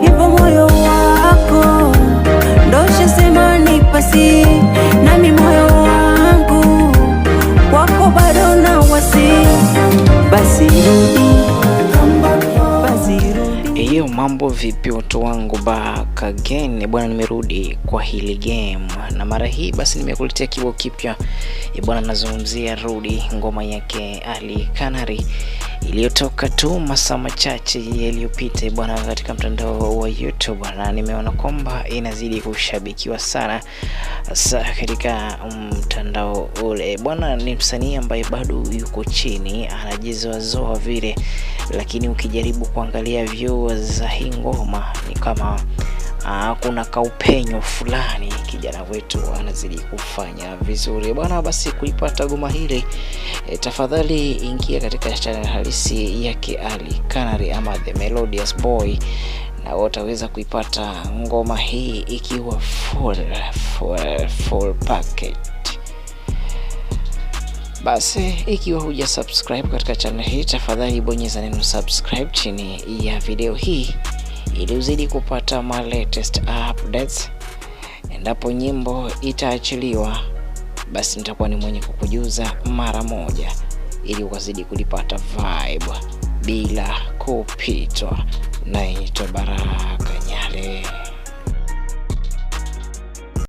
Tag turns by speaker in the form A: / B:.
A: hivyo moyo wako ndo ushasema ni basi, nami moyo wangu wako bado na wasi, basi rudi, basi rudi.
B: Hiyo mambo vipi watu wangu, back again bwana, nimerudi kwa hili game na mara hii basi nimekuletea kibao kipya bwana. Nazungumzia Rudi, ngoma yake Ali Canary iliyotoka tu masaa machache yaliyopita bwana katika mtandao wa YouTube, na nimeona kwamba inazidi kushabikiwa sana katika mtandao ule bwana. Ni msanii ambaye bado yuko chini, anajizoazoa vile, lakini ukijaribu kuangalia views za hii ngoma ni kama kuna kaupenyo fulani. Kijana wetu anazidi kufanya vizuri bwana. Basi kuipata ngoma hili tafadhali ingia katika channel halisi yake Ali Canary ama The Melodious Boy, na utaweza kuipata ngoma hii ikiwa full package. Basi ikiwa huja subscribe katika channel hii, tafadhali bonyeza neno subscribe chini ya video hii ili uzidi kupata my latest updates. Endapo nyimbo itaachiliwa, basi nitakuwa ni mwenye kukujuza mara moja ili ukazidi kulipata vibe bila kupitwa. Naitwa Baraka Nyale.